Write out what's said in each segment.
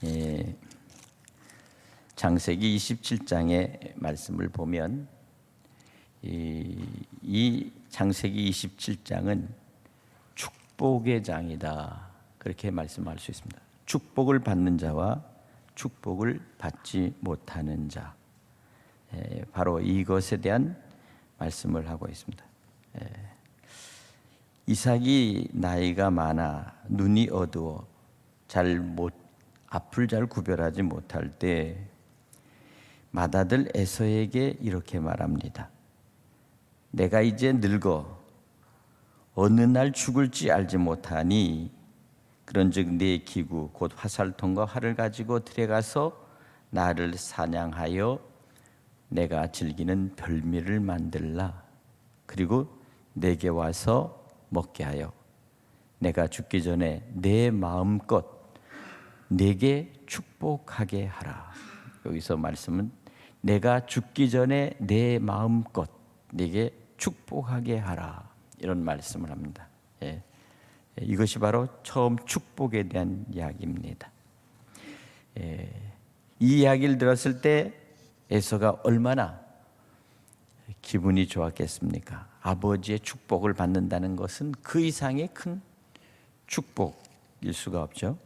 예, 창세기 27장의 말씀을 보면 이 창세기 27장은 축복의 장이다, 그렇게 말씀할 수 있습니다. 축복을 받는 자와 축복을 받지 못하는 자, 바로 이것에 대한 말씀을 하고 있습니다. 이삭이 나이가 많아 눈이 어두워 앞을 잘 구별하지 못할 때 맏아들 에서에게 이렇게 말합니다. 내가 이제 늙어 어느 날 죽을지 알지 못하니 그런즉 네 기구 곧 화살통과 활을 가지고 들어가서 나를 사냥하여 내가 즐기는 별미를 만들라. 그리고 내게 와서 먹게 하여 내가 죽기 전에 내 마음껏 내게 축복하게 하라. 여기서 말씀은 내가 죽기 전에 내 마음껏 내게 축복하게 하라, 이런 말씀을 합니다. 이것이 바로 처음 축복에 대한 이야기입니다. 이 이야기를 들었을 때 에서가 얼마나 기분이 좋았겠습니까? 아버지의 축복을 받는다는 것은 그 이상의 큰 축복일 수가 없죠.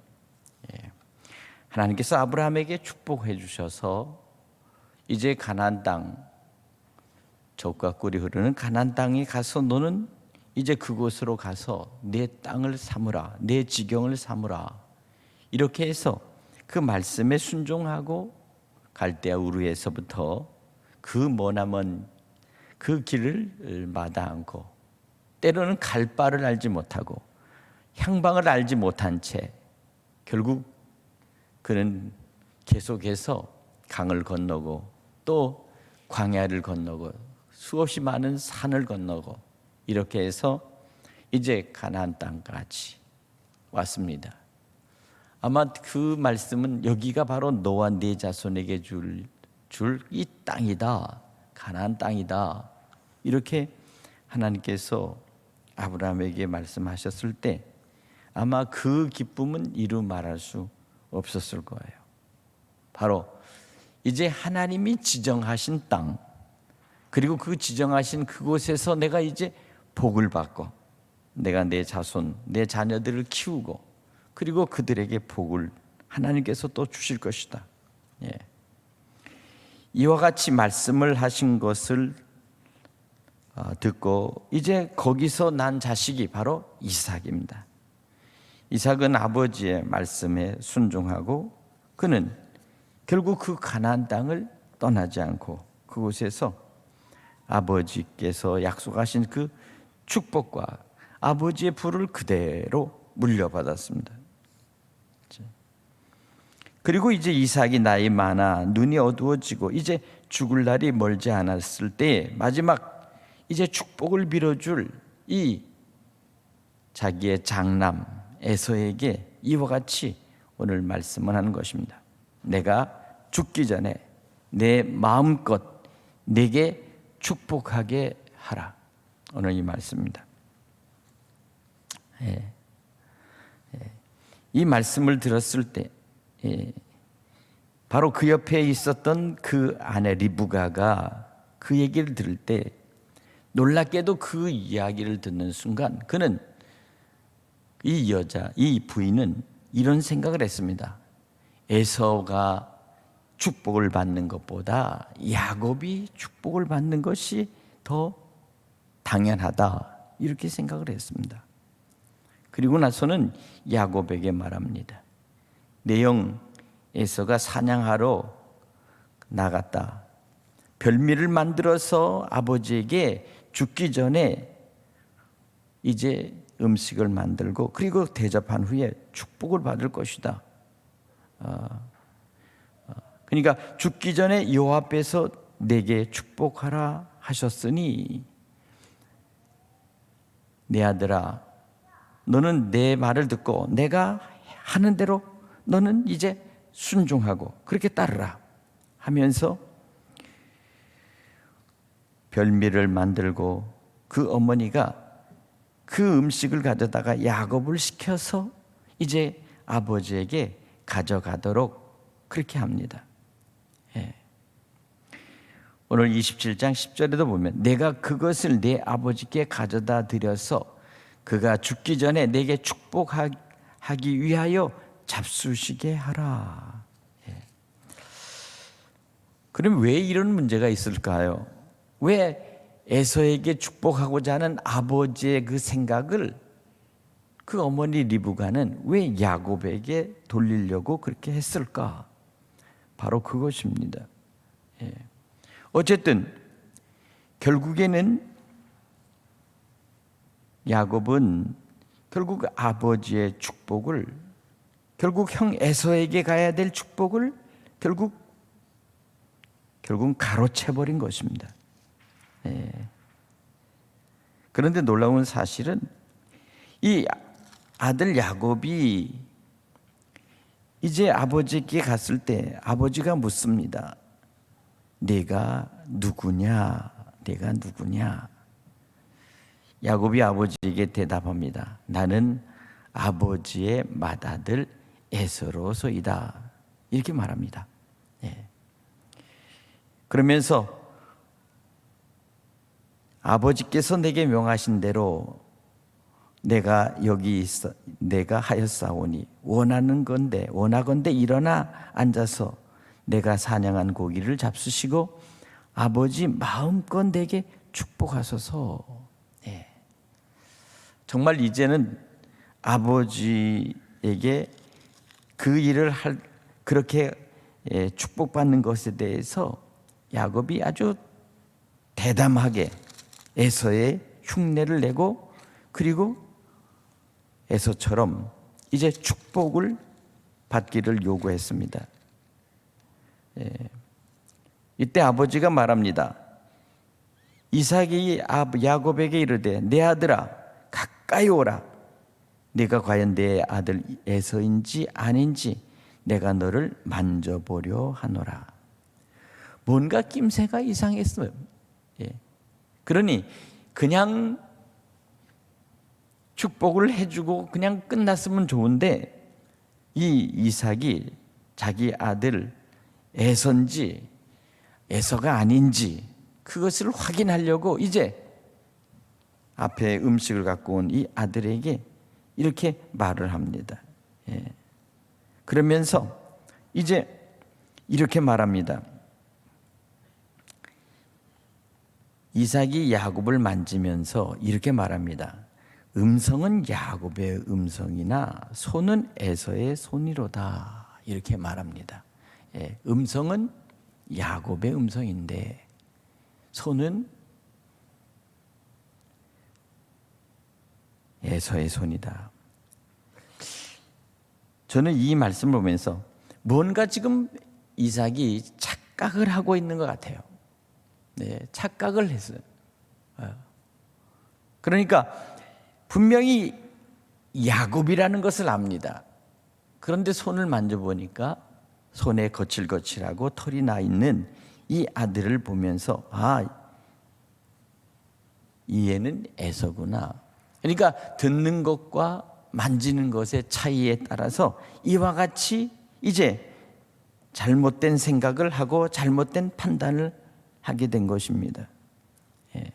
하나님께서 아브라함에게 축복해 주셔서 이제 가나안 땅, 젖과 꿀이 흐르는 가나안 땅에 가서 너는 이제 그곳으로 가서 내 땅을 삼으라, 내 지경을 삼으라, 이렇게 해서 그 말씀에 순종하고 갈대아 우르에서부터 그 머나먼 그 길을 마다 않고, 때로는 갈 바를 알지 못하고 향방을 알지 못한 채 결국 그는 계속해서 강을 건너고 또 광야를 건너고 수없이 많은 산을 건너고 이렇게 해서 이제 가나안 땅까지 왔습니다. 아마 그 말씀은 여기가 바로 너와 네 자손에게 줄 이 땅이다, 가나안 땅이다, 이렇게 하나님께서 아브라함에게 말씀하셨을 때 아마 그 기쁨은 이루 말할 수 없었을 거예요. 바로 이제 하나님이 지정하신 땅, 그리고 그 지정하신 그곳에서 내가 이제 복을 받고 내가 내 자손, 내 자녀들을 키우고 그리고 그들에게 복을 하나님께서 또 주실 것이다. 이와 같이 말씀을 하신 것을 듣고 이제 거기서 난 자식이 바로 이삭입니다. 이삭은 아버지의 말씀에 순종하고 그는 결국 그 가나안 땅을 떠나지 않고 그곳에서 아버지께서 약속하신 그 축복과 아버지의 부를 그대로 물려받았습니다. 그리고 이제 이삭이 나이 많아 눈이 어두워지고 이제 죽을 날이 멀지 않았을 때 마지막 이제 축복을 빌어줄 이 자기의 장남 에서에게 이와 같이 오늘 말씀을 하는 것입니다. 내가 죽기 전에 내 마음껏 내게 축복하게 하라. 오늘 이 말씀입니다. 이 말씀을 들었을 때 바로 그 옆에 있었던 그 아내 리브가가 그 얘기를 들을 때 놀랍게도 그 이야기를 듣는 순간 그는 이 부인은 이런 생각을 했습니다. 에서가 축복을 받는 것보다 야곱이 축복을 받는 것이 더 당연하다, 이렇게 생각을 했습니다. 그리고 나서는 야곱에게 말합니다. 내 형 에서가 사냥하러 나갔다. 별미를 만들어서 아버지에게 죽기 전에 이제 음식을 만들고 그리고 대접한 후에 축복을 받을 것이다. 그러니까 죽기 전에 여호와 앞에서 내게 축복하라 하셨으니 내 아들아, 너는 내 말을 듣고 내가 하는 대로 너는 이제 순종하고 그렇게 따르라 하면서 별미를 만들고 그 어머니가 그 음식을 가져다가 야곱을 시켜서 이제 아버지에게 가져가도록 그렇게 합니다. 예. 오늘 27장 10절에도 보면 내가 그것을 내 아버지께 가져다 드려서 그가 죽기 전에 내게 축복하기 위하여 잡수시게 하라. 예. 그럼 왜 이런 문제가 있을까요? 왜 에서에게 축복하고자 하는 아버지의 그 생각을 그 어머니 리브가는 왜 야곱에게 돌리려고 그렇게 했을까? 바로 그것입니다. 예. 어쨌든 결국에는 야곱은 결국 아버지의 축복을, 결국 형 에서에게 가야 될 축복을 결국은 가로채버린 것입니다. 예. 그런데 놀라운 사실은 이 아들 야곱이 이제 아버지께 갔을 때 아버지가 묻습니다. 내가 누구냐? 내가 누구냐? 야곱이 아버지에게 대답합니다. 나는 아버지의 맏아들 에서로소이다. 이렇게 말합니다. 예. 그러면서 아버지께서 내게 명하신 대로 내가 여기 있어, 내가 하였사오니 원하건대 일어나 앉아서 내가 사냥한 고기를 잡수시고 아버지 마음껏 내게 축복하소서. 예. 정말 이제는 아버지에게 그 일을 그렇게 축복받는 것에 대해서 야곱이 아주 대담하게 에서의 흉내를 내고 그리고 에서처럼 이제 축복을 받기를 요구했습니다. 예. 이때 아버지가 말합니다. 이삭이 야곱에게 이르되 내 아들아 가까이 오라. 네가 과연 내 아들 에서인지 아닌지 내가 너를 만져보려 하노라. 뭔가 낌새가 이상했어요. 예. 그러니 그냥 축복을 해주고 그냥 끝났으면 좋은데 이 이삭이 자기 아들 에서인지 에서가 아닌지 그것을 확인하려고 이제 앞에 음식을 갖고 온 이 아들에게 이렇게 말을 합니다. 예. 그러면서 이제 이렇게 말합니다. 이삭이 야곱을 만지면서 이렇게 말합니다. 음성은 야곱의 음성이나 손은 에서의 손이로다. 이렇게 말합니다. 예, 음성은 야곱의 음성인데 손은 에서의 손이다. 저는 이 말씀을 보면서 뭔가 지금 이삭이 착각을 하고 있는 것 같아요. 네, 착각을 했어요. 그러니까 분명히 야곱이라는 것을 압니다. 그런데 손을 만져보니까 손에 거칠거칠하고 털이 나 있는 이 아들을 보면서 이 애는 에서구나. 그러니까 듣는 것과 만지는 것의 차이에 따라서 이와 같이 이제 잘못된 생각을 하고 잘못된 판단을 하게 된 것입니다. 예.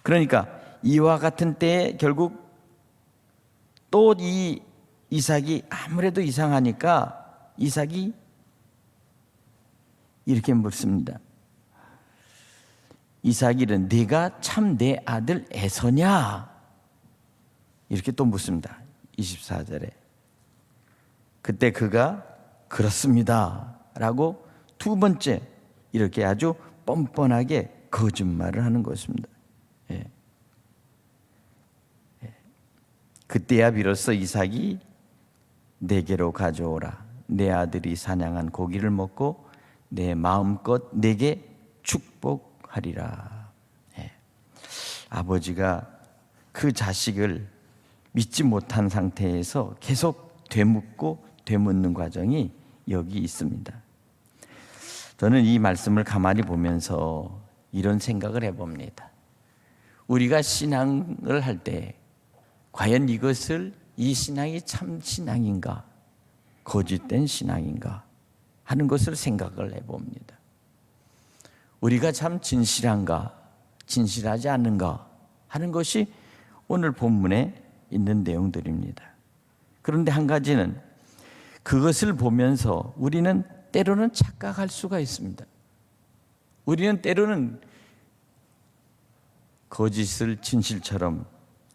그러니까 이와 같은 때에 결국 또 이 이삭이 아무래도 이상하니까 이삭이 이렇게 묻습니다. 이삭이는 네가 참 내 아들 에서냐? 이렇게 또 묻습니다. 24절에. 그때 그가 그렇습니다 라고 두 번째 이렇게 아주 뻔뻔하게 거짓말을 하는 것입니다. 예. 예. 그때야 비로소 이삭이 내게로 가져오라. 내 아들이 사냥한 고기를 먹고 내 마음껏 내게 축복하리라. 예. 아버지가 그 자식을 믿지 못한 상태에서 계속 되묻고 되묻는 과정이 여기 있습니다. 저는 이 말씀을 가만히 보면서 이런 생각을 해봅니다. 우리가 신앙을 할 때 과연 이 신앙이 참 신앙인가, 거짓된 신앙인가 하는 것을 생각을 해봅니다. 우리가 참 진실한가, 진실하지 않은가 하는 것이 오늘 본문에 있는 내용들입니다. 그런데 한 가지는 그것을 보면서 우리는 때로는 착각할 수가 있습니다. 우리는 때로는 거짓을 진실처럼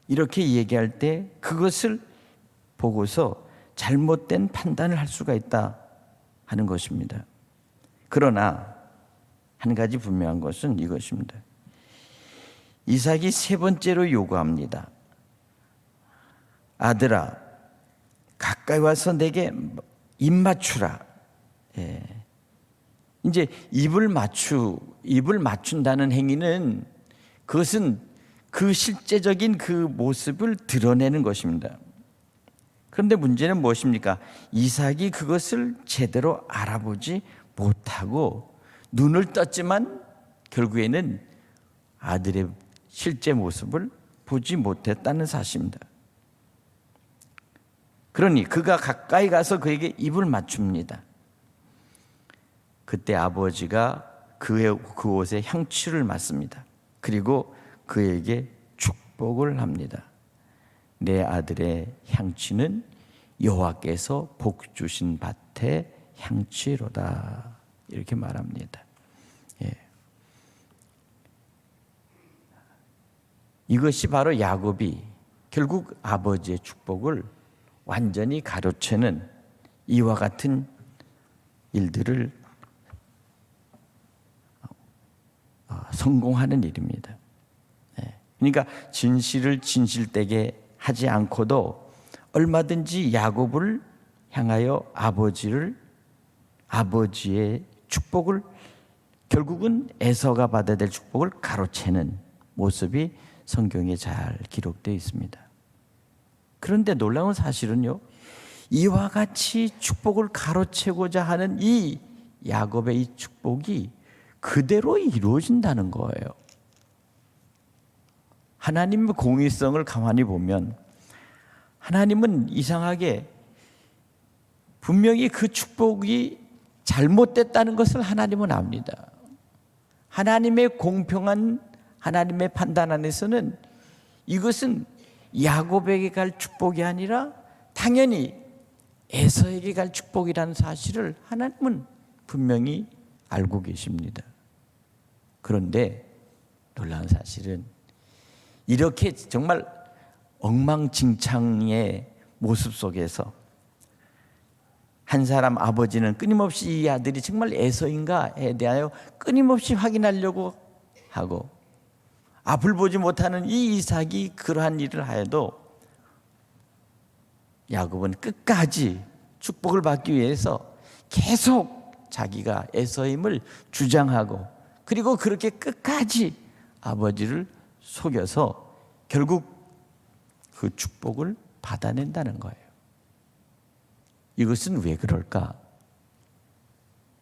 이렇게 얘기할 때 그것을 보고서 잘못된 판단을 할 수가 있다 하는 것입니다. 그러나 한 가지 분명한 것은 이것입니다. 이삭이 세 번째로 요구합니다. 아들아, 가까이 와서 내게 입 맞추라. 이제 입을 맞춘다는 행위는 그것은 그 실제적인 그 모습을 드러내는 것입니다. 그런데 문제는 무엇입니까? 이삭이 그것을 제대로 알아보지 못하고 눈을 떴지만 결국에는 아들의 실제 모습을 보지 못했다는 사실입니다. 그러니 그가 가까이 가서 그에게 입을 맞춥니다. 그때 아버지가 그 옷에 향취를 맡습니다. 그리고 그에게 축복을 합니다. 내 아들의 향취는 여호와께서 복 주신 밭의 향취로다. 이렇게 말합니다. 이것이 바로 야곱이 결국 아버지의 축복을 완전히 가로채는 이와 같은 일들을 성공하는 일입니다. 그러니까 진실을 진실되게 하지 않고도 얼마든지 야곱을 향하여 아버지의 축복을, 결국은 에서가 받아야 될 축복을 가로채는 모습이 성경에 잘 기록되어 있습니다. 그런데 놀라운 사실은요, 이와 같이 축복을 가로채고자 하는 이 야곱의 이 축복이 그대로 이루어진다는 거예요. 하나님의 공의성을 가만히 보면 하나님은 이상하게 분명히 그 축복이 잘못됐다는 것을 하나님은 압니다. 하나님의 공평한 하나님의 판단 안에서는 이것은 야곱에게 갈 축복이 아니라 당연히 에서에게 갈 축복이라는 사실을 하나님은 분명히 알고 계십니다. 그런데 놀라운 사실은 이렇게 정말 엉망진창의 모습 속에서 한 사람 아버지는 끊임없이 이 아들이 정말 에서인가에 대하여 끊임없이 확인하려고 하고, 앞을 보지 못하는 이 이삭이 그러한 일을 하여도 야곱은 끝까지 축복을 받기 위해서 계속 자기가 에서임을 주장하고, 그리고 그렇게 끝까지 아버지를 속여서 결국 그 축복을 받아낸다는 거예요. 이것은 왜 그럴까?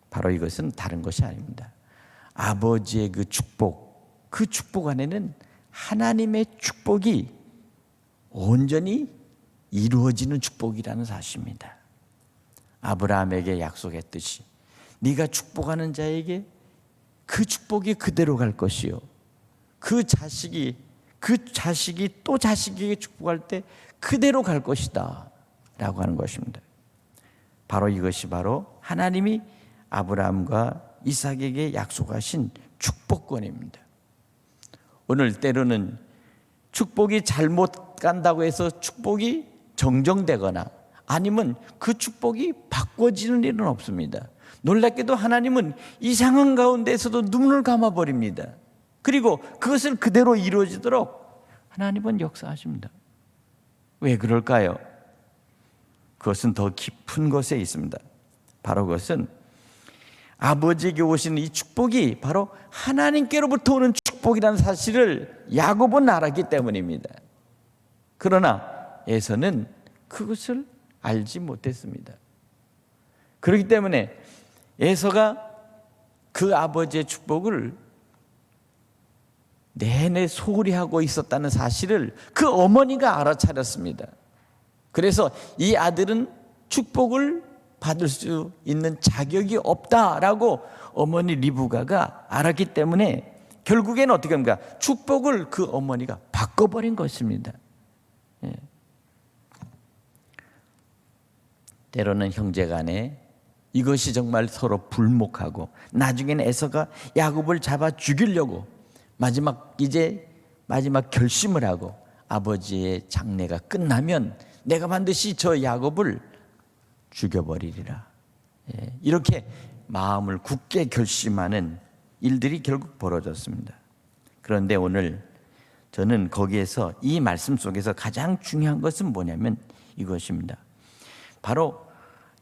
바로 이것은 다른 것이 아닙니다. 아버지의 그 축복 안에는 하나님의 축복이 온전히 이루어지는 축복이라는 사실입니다. 아브라함에게 약속했듯이 네가 축복하는 자에게 그 축복이 그대로 갈 것이요, 그 자식이 또 자식에게 축복할 때 그대로 갈 것이다 라고 하는 것입니다. 바로 이것이 바로 하나님이 아브라함과 이삭에게 약속하신 축복권입니다. 오늘 때로는 축복이 잘못 간다고 해서 축복이 정정되거나 아니면 그 축복이 바꿔지는 일은 없습니다. 놀랍게도 하나님은 이 상황 가운데에서도 눈을 감아버립니다. 그리고 그것을 그대로 이루어지도록 하나님은 역사하십니다. 왜 그럴까요? 그것은 더 깊은 것에 있습니다. 바로 그것은 아버지에게 오시는 이 축복이 바로 하나님께로부터 오는 축복이라는 사실을 야곱은 알았기 때문입니다. 그러나 에서는 그것을 알지 못했습니다. 그렇기 때문에 에서가 그 아버지의 축복을 내내 소홀히 하고 있었다는 사실을 그 어머니가 알아차렸습니다. 그래서 이 아들은 축복을 받을 수 있는 자격이 없다라고 어머니 리브가가 알았기 때문에 결국에는 어떻게 합니까? 축복을 그 어머니가 바꿔버린 것입니다. 예. 때로는 형제간에 이것이 정말 서로 불목하고 나중에는 에서가 야곱을 잡아 죽이려고 마지막 결심을 하고 아버지의 장례가 끝나면 내가 반드시 저 야곱을 죽여버리리라. 예, 이렇게 마음을 굳게 결심하는 일들이 결국 벌어졌습니다. 그런데 오늘 저는 거기에서 이 말씀 속에서 가장 중요한 것은 뭐냐면 이것입니다. 바로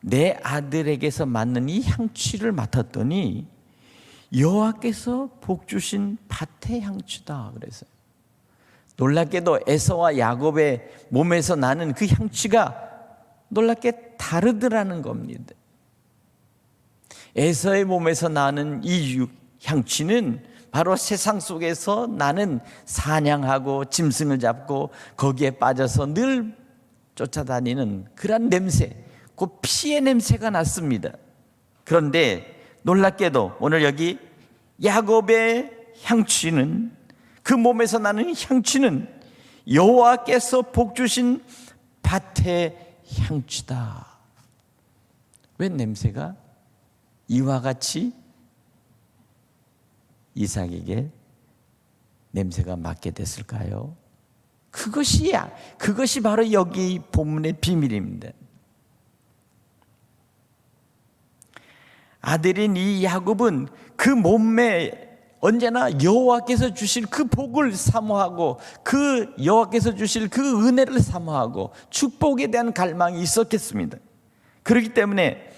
내 아들에게서 맡는 이 향취를 맡았더니 여호와께서 복 주신 밭의 향취다 그랬어요. 놀랍게도 에서와 야곱의 몸에서 나는 그 향취가 놀랍게 다르더라는 겁니다. 에서의 몸에서 나는 이 향취는 바로 세상 속에서 나는 사냥하고 짐승을 잡고 거기에 빠져서 늘 쫓아다니는 그런 냄새, 그 피의 냄새가 났습니다. 그런데 놀랍게도 오늘 여기 야곱의 향취는, 그 몸에서 나는 향취는 여호와께서 복 주신 밭의 향취다. 왜 냄새가 이와 같이 이삭에게 냄새가 맡게 됐을까요? 그것이 바로 여기 본문의 비밀입니다. 아들인 이 야곱은 그 몸에 언제나 여호와께서 주실 그 복을 사모하고 그 여호와께서 주실 그 은혜를 사모하고 축복에 대한 갈망이 있었겠습니다. 그렇기 때문에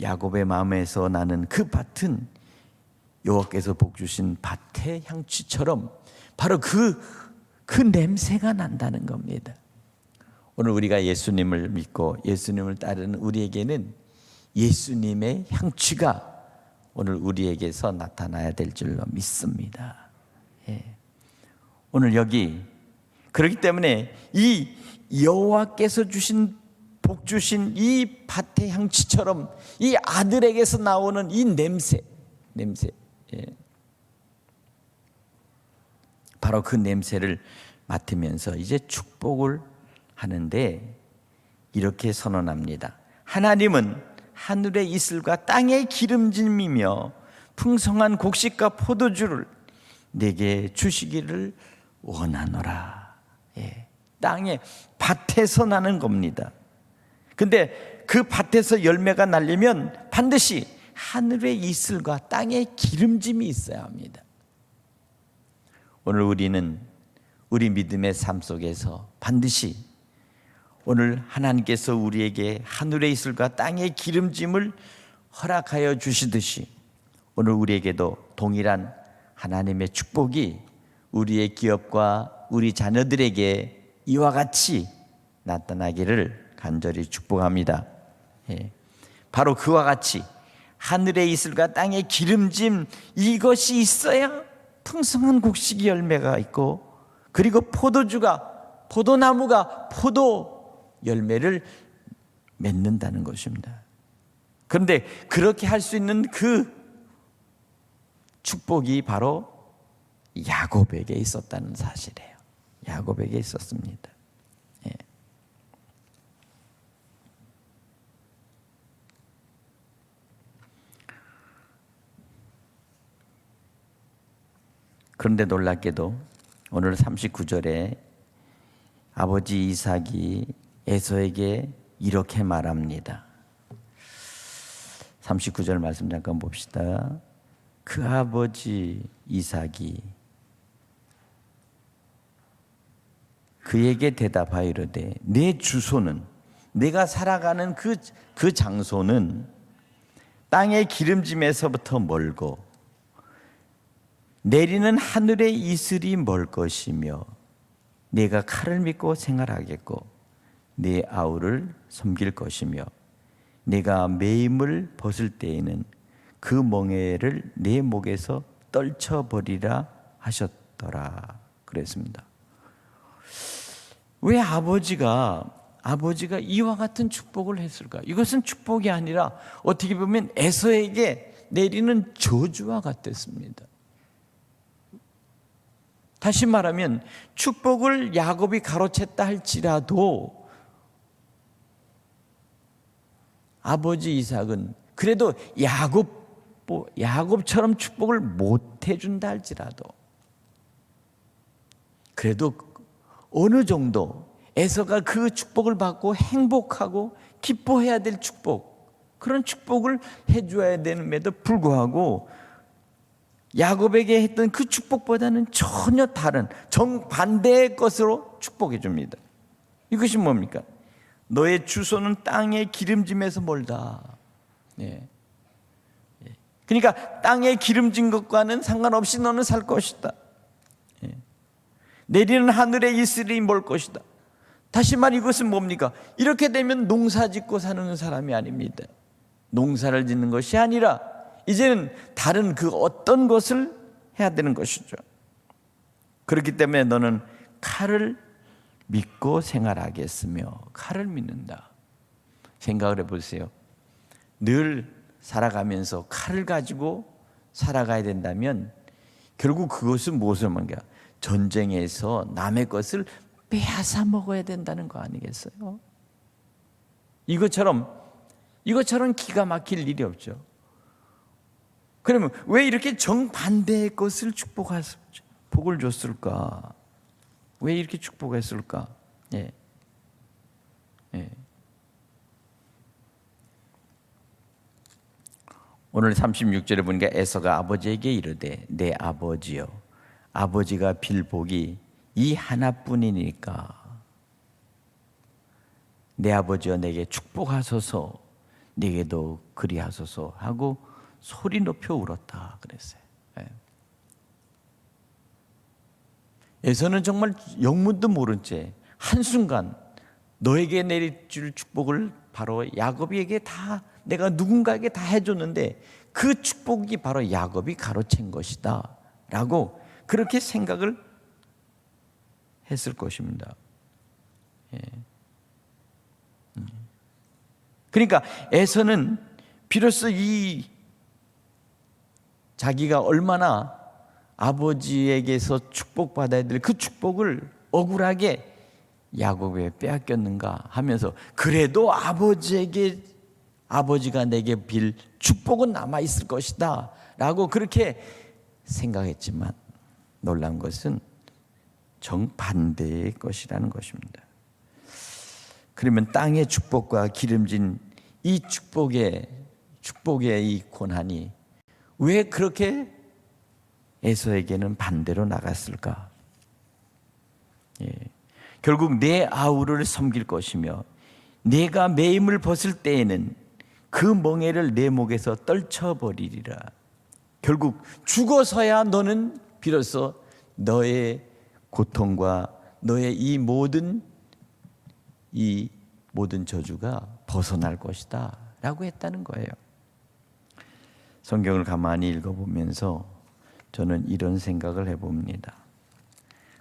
야곱의 마음에서 나는 그 밭은 여호와께서 복 주신 밭의 향취처럼 바로 그 냄새가 난다는 겁니다. 오늘 우리가 예수님을 믿고 예수님을 따르는 우리에게는 예수님의 향취가 오늘 우리에게서 나타나야 될 줄로 믿습니다. 예. 오늘 여기 그렇기 때문에 이 여호와께서 주신 복 주신 이 밭의 향취처럼 이 아들에게서 나오는 이 냄새, 예. 바로 그 냄새를 맡으면서 이제 축복을 하는데 이렇게 선언합니다. 하나님은 하늘의 이슬과 땅의 기름짐이며 풍성한 곡식과 포도주를 내게 주시기를 원하노라. 예. 땅의 밭에서 나는 겁니다. 근데 그 밭에서 열매가 날리면 반드시 하늘의 이슬과 땅의 기름짐이 있어야 합니다. 오늘 우리는 우리 믿음의 삶 속에서 반드시 오늘 하나님께서 우리에게 하늘의 이슬과 땅의 기름짐을 허락하여 주시듯이 오늘 우리에게도 동일한 하나님의 축복이 우리의 기업과 우리 자녀들에게 이와 같이 나타나기를 간절히 축복합니다. 예. 바로 그와 같이 하늘의 이슬과 땅의 기름짐, 이것이 있어야 풍성한 곡식이 열매가 있고 그리고 포도나무가 포도 열매를 맺는다는 것입니다. 그런데 그렇게 할 수 있는 그 축복이 바로 야곱에게 있었다는 사실이에요. 야곱에게 있었습니다. 예. 그런데 놀랍게도 오늘 39절에 아버지 이삭이 에서에게 이렇게 말합니다. 39절 말씀 잠깐 봅시다. 그 아버지 이삭이 그에게 대답하여 이르되 내 주소는, 내가 살아가는 그 장소는 땅의 기름짐에서부터 멀고 내리는 하늘의 이슬이 멀 것이며 내가 칼을 믿고 생활하겠고 내 아우를 섬길 것이며 내가 매임을 벗을 때에는 그 멍에를 내 목에서 떨쳐버리라 하셨더라 그랬습니다. 왜 아버지가 이와 같은 축복을 했을까? 이것은 축복이 아니라 어떻게 보면 에서에게 내리는 저주와 같았습니다. 다시 말하면 축복을 야곱이 가로챘다 할지라도 아버지 이삭은 그래도 야곱처럼 축복을 못 해준다 할지라도 그래도 어느 정도 에서가 그 축복을 받고 행복하고 기뻐해야 될 축복, 그런 축복을 해줘야 됨에도 불구하고 야곱에게 했던 그 축복보다는 전혀 다른 정반대의 것으로 축복해 줍니다. 이것이 뭡니까? 너의 주소는 땅의 기름짐에서 멀다. 그러니까 땅에 기름진 것과는 상관없이 너는 살 것이다. 내리는 하늘에 이슬이 멀 것이다. 다시 말해 이것은 뭡니까? 이렇게 되면 농사 짓고 사는 사람이 아닙니다. 농사를 짓는 것이 아니라 이제는 다른 그 어떤 것을 해야 되는 것이죠. 그렇기 때문에 너는 칼을 믿고 생활하겠으며, 칼을 믿는다. 생각을 해보세요. 늘 살아가면서 칼을 가지고 살아가야 된다면 결국 그것은 무엇을 말하는 거야? 전쟁에서 남의 것을 빼앗아 먹어야 된다는 거 아니겠어요? 이것처럼 기가 막힐 일이 없죠. 그러면 왜 이렇게 정반대의 것을 복을 줬을까? 왜 이렇게 축복했을까? 오늘 36절에 보니까 에서가 아버지에게 이르되 내 아버지여, 아버지가 빌 복이 이 하나뿐이니까 내 아버지여 내게 축복하소서, 내게도 그리하소서 하고 소리 높여 울었다 그랬어요. 에서는 정말 영문도 모른 채 한순간 너에게 내릴 축복을 바로 야곱에게 다 내가 누군가에게 다 해줬는데 그 축복이 바로 야곱이 가로챈 것이다 라고 그렇게 생각을 했을 것입니다. 그러니까 에서는 비로소 이 자기가 얼마나 아버지에게서 축복받아야 될 그 축복을 억울하게 야곱에 빼앗겼는가 하면서 그래도 아버지가 내게 빌 축복은 남아있을 것이다 라고 그렇게 생각했지만 놀라운 것은 정반대의 것이라는 것입니다. 그러면 땅의 축복과 기름진 이 축복의 이 고난이 왜 그렇게 에서에게는 반대로 나갔을까? 결국 내 아우를 섬길 것이며 내가 매임을 벗을 때에는 그 멍에를 내 목에서 떨쳐버리리라. 결국 죽어서야 너는 비로소 너의 고통과 너의 이 모든 저주가 벗어날 것이다 라고 했다는 거예요. 성경을 가만히 읽어보면서 저는 이런 생각을 해봅니다.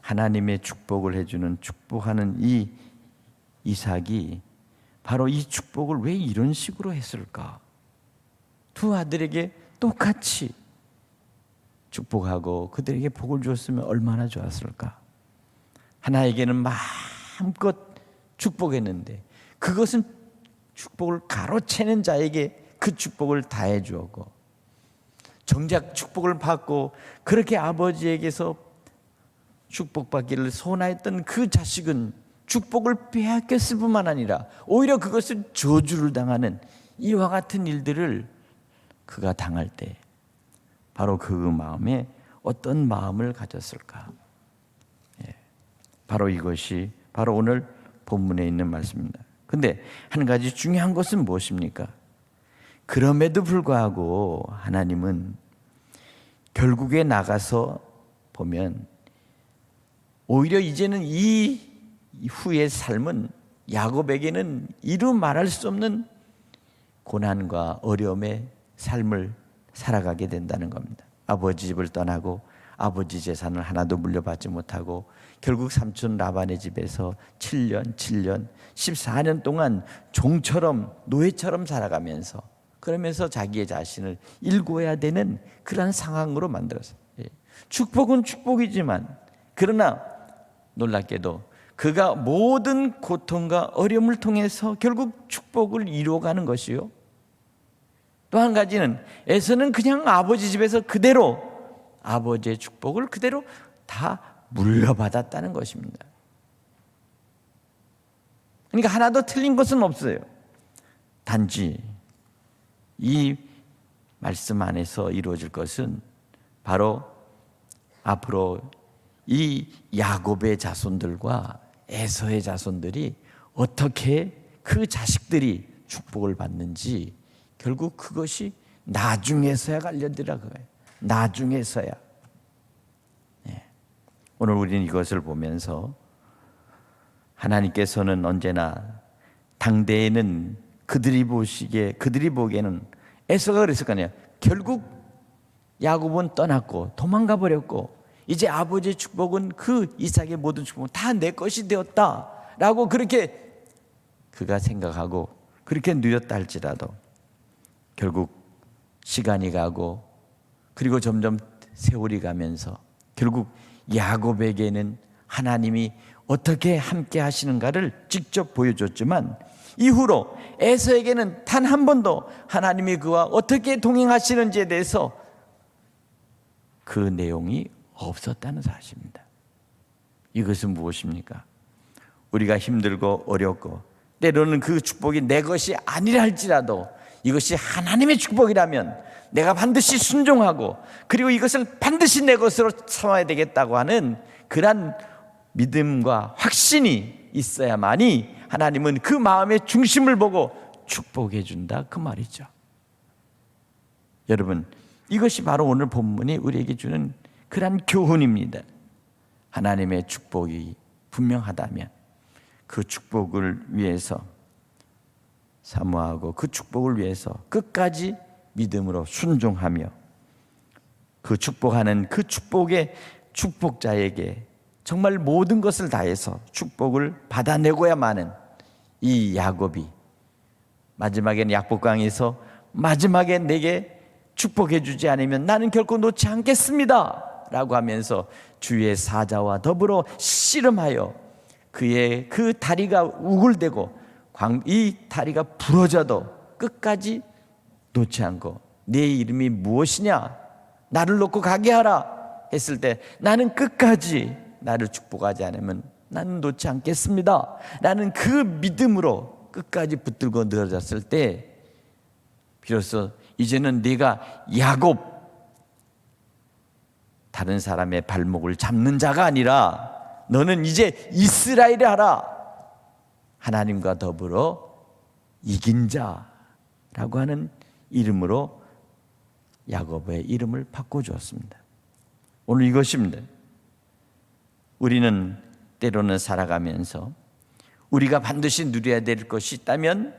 하나님의 축복을 해주는 축복하는 이 이삭이 바로 이 축복을 왜 이런 식으로 했을까? 두 아들에게 똑같이 축복하고 그들에게 복을 주었으면 얼마나 좋았을까? 하나에게는 마음껏 축복했는데 그것은 축복을 가로채는 자에게 그 축복을 다해 주었고 정작 축복을 받고 그렇게 아버지에게서 축복받기를 소원하였던 그 자식은 축복을 빼앗겼을 뿐만 아니라 오히려 그것을 저주를 당하는 이와 같은 일들을 그가 당할 때 바로 그 마음에 어떤 마음을 가졌을까? 바로 이것이 바로 오늘 본문에 있는 말씀입니다. 근데 한 가지 중요한 것은 무엇입니까? 그럼에도 불구하고 하나님은 결국에 나가서 보면 오히려 이제는 이 후의 삶은 야곱에게는 이루 말할 수 없는 고난과 어려움의 삶을 살아가게 된다는 겁니다. 아버지 집을 떠나고 아버지 재산을 하나도 물려받지 못하고 결국 삼촌 라반의 집에서 7년 14년 동안 종처럼 노예처럼 살아가면서 그러면서 자기의 자신을 일구어야 되는 그런 상황으로 만들었어요. 축복은 축복이지만 그러나 놀랍게도 그가 모든 고통과 어려움을 통해서 결국 축복을 이루어가는 것이요. 또 한 가지는 에서는 그냥 아버지 집에서 그대로 아버지의 축복을 그대로 다 물려받았다는 것입니다. 그러니까 하나도 틀린 것은 없어요. 단지 이 말씀 안에서 이루어질 것은 바로 앞으로 이 야곱의 자손들과 에서의 자손들이 어떻게 그 자식들이 축복을 받는지 결국 그것이 나중에서야 관련되라 그거예요. 나중에서야. 오늘 우리는 이것을 보면서 하나님께서는 언제나 당대에는 그들이 보기에는 에서가 그랬을 거 아니에요. 결국 야곱은 떠났고 도망가 버렸고 이제 아버지의 축복은 그 이삭의 모든 축복은 다 내 것이 되었다라고 그렇게 그가 생각하고 그렇게 누렸다 할지라도 결국 시간이 가고 그리고 점점 세월이 가면서 결국 야곱에게는 하나님이 어떻게 함께 하시는가를 직접 보여줬지만 이후로 에서에게는 단 한 번도 하나님이 그와 어떻게 동행하시는지에 대해서 그 내용이 없었다는 사실입니다. 이것은 무엇입니까? 우리가 힘들고 어렵고 때로는 그 축복이 내 것이 아니라 할지라도 이것이 하나님의 축복이라면 내가 반드시 순종하고 그리고 이것을 반드시 내 것으로 삼아야 되겠다고 하는 그런 믿음과 확신이 있어야만이 하나님은 그 마음의 중심을 보고 축복해 준다 그 말이죠. 여러분, 이것이 바로 오늘 본문이 우리에게 주는 그런 교훈입니다. 하나님의 축복이 분명하다면 그 축복을 위해서 사모하고 그 축복을 위해서 끝까지 믿음으로 순종하며 그 축복하는 그 축복의 축복자에게 정말 모든 것을 다해서 축복을 받아내고야만은 이 야곱이 마지막에는 약복강에서 마지막에 내게 축복해 주지 않으면 나는 결코 놓지 않겠습니다 라고 하면서 주의 사자와 더불어 씨름하여 그의 그 다리가 우글대고 이 다리가 부러져도 끝까지 놓지 않고 내 이름이 무엇이냐 나를 놓고 가게 하라 했을 때 나는 끝까지 나를 축복하지 않으면 나는 놓지 않겠습니다 라는 그 믿음으로 끝까지 붙들고 늘어졌을 때 비로소 이제는 네가 야곱 다른 사람의 발목을 잡는 자가 아니라 너는 이제 이스라엘이 하라 하나님과 더불어 이긴 자라고 하는 이름으로 야곱의 이름을 바꿔주었습니다. 오늘 이것입니다. 우리는 때로는 살아가면서 우리가 반드시 누려야 될 것이 있다면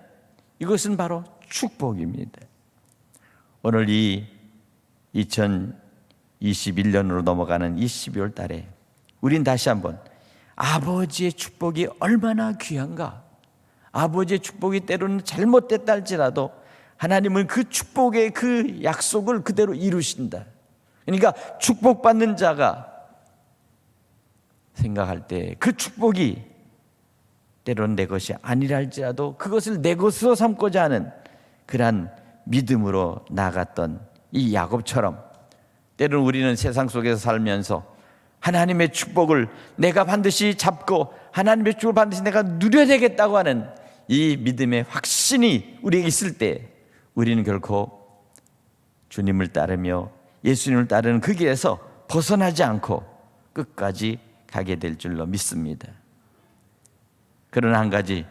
이것은 바로 축복입니다. 오늘 이 2021년으로 넘어가는 이 12월 달에 우린 다시 한번 아버지의 축복이 얼마나 귀한가, 아버지의 축복이 때로는 잘못됐다 할지라도 하나님은 그 축복의 그 약속을 그대로 이루신다. 그러니까 축복받는 자가 생각할 때 그 축복이 때로는 내 것이 아니라 할지라도 그것을 내 것으로 삼고자 하는 그러한 믿음으로 나아갔던 이 야곱처럼 때로는 우리는 세상 속에서 살면서 하나님의 축복을 내가 반드시 잡고 하나님의 축복을 반드시 내가 누려야 되겠다고 하는 이 믿음의 확신이 우리에게 있을 때 우리는 결코 주님을 따르며 예수님을 따르는 그 길에서 벗어나지 않고 끝까지 가게 될 줄로 믿습니다. 그러나 한 가지,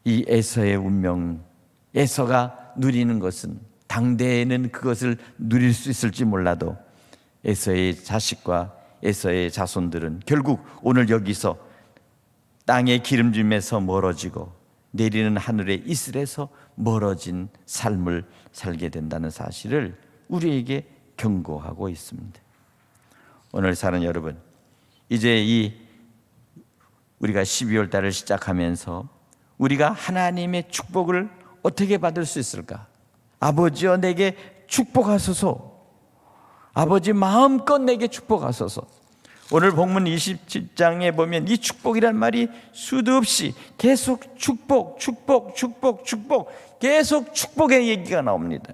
이 에서의 운명, 에서가 누리는 것은 당대에는 그것을 누릴 수 있을지 몰라도 에서의 자식과 에서의 자손들은 결국 오늘 여기서 땅의 기름짐에서 멀어지고 내리는 하늘의 이슬에서 멀어진 삶을 살게 된다는 사실을 우리에게 경고하고 있습니다. 오늘 사는 여러분, 이제 우리가 12월 달을 시작하면서 우리가 하나님의 축복을 어떻게 받을 수 있을까? 아버지여 내게 축복하소서. 아버지 마음껏 내게 축복하소서. 오늘 본문 27장에 보면 이 축복이란 말이 수도 없이 계속 축복, 축복, 축복, 축복, 계속 축복의 얘기가 나옵니다.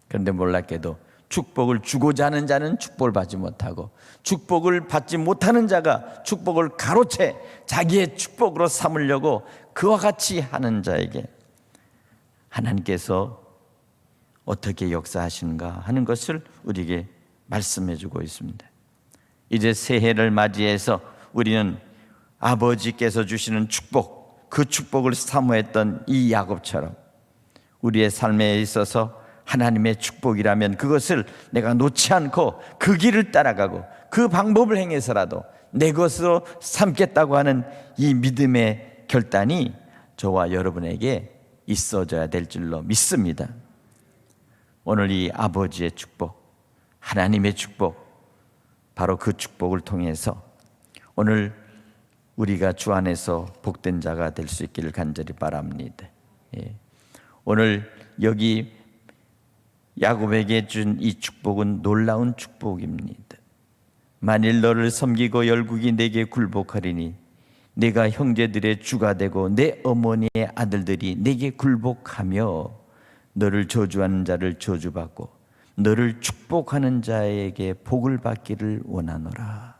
그런데 놀랍게도 축복을 주고자 하는 자는 축복을 받지 못하고, 축복을 받지 못하는 자가 축복을 가로채 자기의 축복으로 삼으려고 그와 같이 하는 자에게 하나님께서 어떻게 역사하시는가 하는 것을 우리에게 말씀해 주고 있습니다. 이제 새해를 맞이해서 우리는 아버지께서 주시는 축복, 그 축복을 사모했던 이 야곱처럼 우리의 삶에 있어서 하나님의 축복이라면 그것을 내가 놓지 않고 그 길을 따라가고 그 방법을 행해서라도 내 것으로 삼겠다고 하는 이 믿음의 결단이 저와 여러분에게 있어져야 될 줄로 믿습니다. 오늘 이 아버지의 축복, 하나님의 축복, 바로 그 축복을 통해서 오늘 우리가 주 안에서 복된 자가 될 수 있기를 간절히 바랍니다. 오늘 여기 야곱에게 준 이 축복은 놀라운 축복입니다. 만일 너를 섬기고 열국이 내게 굴복하리니 내가 형제들의 주가 되고 내 어머니의 아들들이 내게 굴복하며 너를 저주하는 자를 저주받고 너를 축복하는 자에게 복을 받기를 원하노라.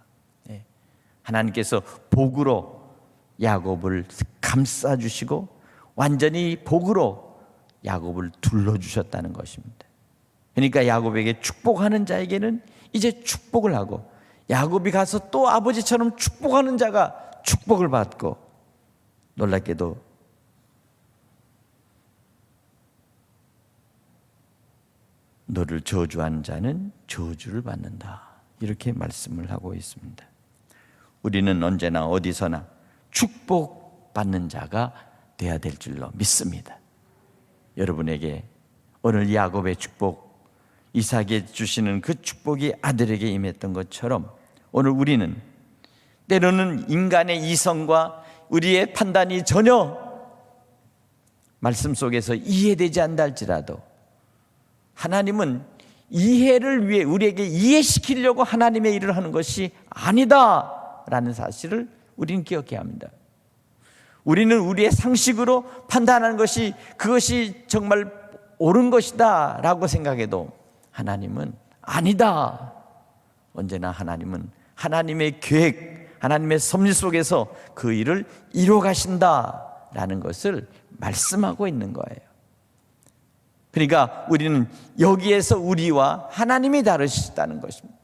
하나님께서 복으로 야곱을 감싸주시고 완전히 복으로 야곱을 둘러주셨다는 것입니다. 그러니까 야곱에게 축복하는 자에게는 이제 축복을 하고, 야곱이 가서 또 아버지처럼 축복하는 자가 축복을 받고, 놀랍게도 너를 저주한 자는 저주를 받는다, 이렇게 말씀을 하고 있습니다. 우리는 언제나 어디서나 축복받는 자가 되어야 될 줄로 믿습니다. 여러분에게 오늘 야곱의 축복, 이삭에게 주시는 그 축복이 아들에게 임했던 것처럼 오늘 우리는 때로는 인간의 이성과 우리의 판단이 전혀 말씀 속에서 이해되지 않다 할지라도 하나님은 이해를 위해 우리에게 이해시키려고 하나님의 일을 하는 것이 아니다라는 사실을 우리는 기억해야 합니다. 우리는 우리의 상식으로 판단하는 것이 그것이 정말 옳은 것이다 라고 생각해도 하나님은 아니다. 언제나 하나님은 하나님의 계획, 하나님의 섭리 속에서 그 일을 이루어 가신다라는 것을 말씀하고 있는 거예요. 그러니까 우리는 여기에서 우리와 하나님이 다르시다는 것입니다.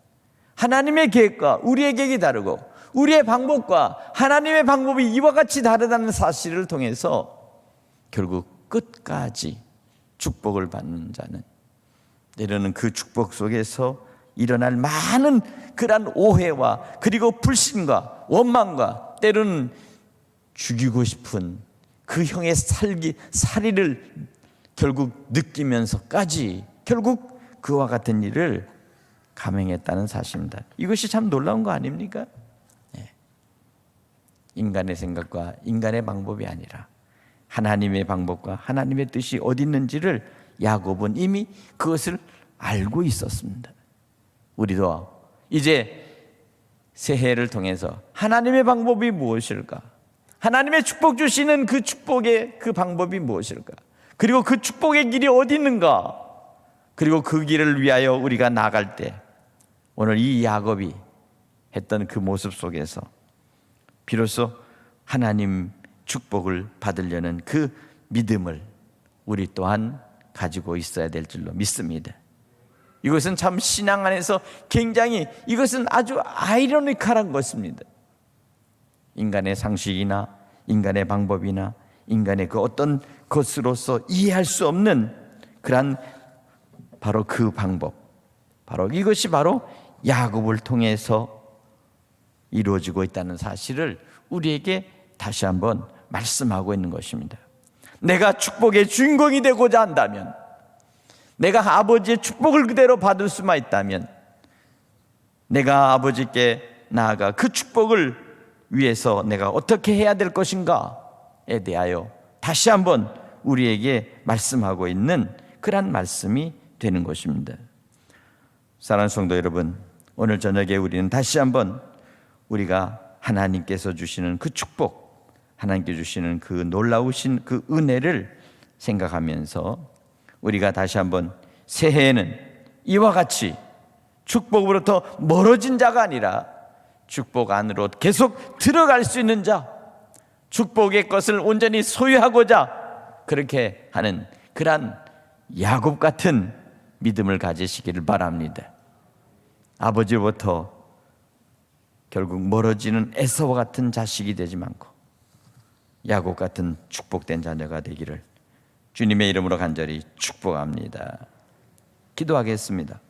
하나님의 계획과 우리의 계획이 다르고 우리의 방법과 하나님의 방법이 이와 같이 다르다는 사실을 통해서 결국 끝까지 축복을 받는 자는 때로는 그 축복 속에서 일어날 많은 그러한 오해와 그리고 불신과 원망과 때로는 죽이고 싶은 그 형의 살이를 결국 느끼면서까지 결국 그와 같은 일을 감행했다는 사실입니다. 이것이 참 놀라운 거 아닙니까? 인간의 생각과 인간의 방법이 아니라 하나님의 방법과 하나님의 뜻이 어디 있는지를 야곱은 이미 그것을 알고 있었습니다. 우리도 이제 새해를 통해서 하나님의 방법이 무엇일까? 하나님의 축복 주시는 그 축복의 그 방법이 무엇일까? 그리고 그 축복의 길이 어디 있는가? 그리고 그 길을 위하여 우리가 나갈 때 오늘 이 야곱이 했던 그 모습 속에서 비로소 하나님 축복을 받으려는 그 믿음을 우리 또한 가지고 있어야 될 줄로 믿습니다. 이것은 참 신앙 안에서 굉장히 이것은 아주 아이러니컬한 것입니다. 인간의 상식이나 인간의 방법이나 인간의 그 어떤 것으로서 이해할 수 없는 그러한 바로 그 방법, 바로 이것이 바로 야곱을 통해서 이루어지고 있다는 사실을 우리에게 다시 한번 말씀하고 있는 것입니다. 내가 축복의 주인공이 되고자 한다면, 내가 아버지의 축복을 그대로 받을 수만 있다면 내가 아버지께 나아가 그 축복을 위해서 내가 어떻게 해야 될 것인가에 대하여 다시 한번 우리에게 말씀하고 있는 그런 말씀이 되는 것입니다. 사랑하는 성도 여러분, 오늘 저녁에 우리는 다시 한번 우리가 하나님께서 주시는 그 축복, 하나님께 주시는 그 놀라우신 그 은혜를 생각하면서 우리가 다시 한번 새해에는 이와 같이 축복으로부터 멀어진 자가 아니라 축복 안으로 계속 들어갈 수 있는 자, 축복의 것을 온전히 소유하고자 그렇게 하는 그러한 야곱 같은 믿음을 가지시기를 바랍니다. 아버지로부터 결국 멀어지는 에서와 같은 자식이 되지 않고 야곱 같은 축복된 자녀가 되기를 주님의 이름으로 간절히 축복합니다. 기도하겠습니다.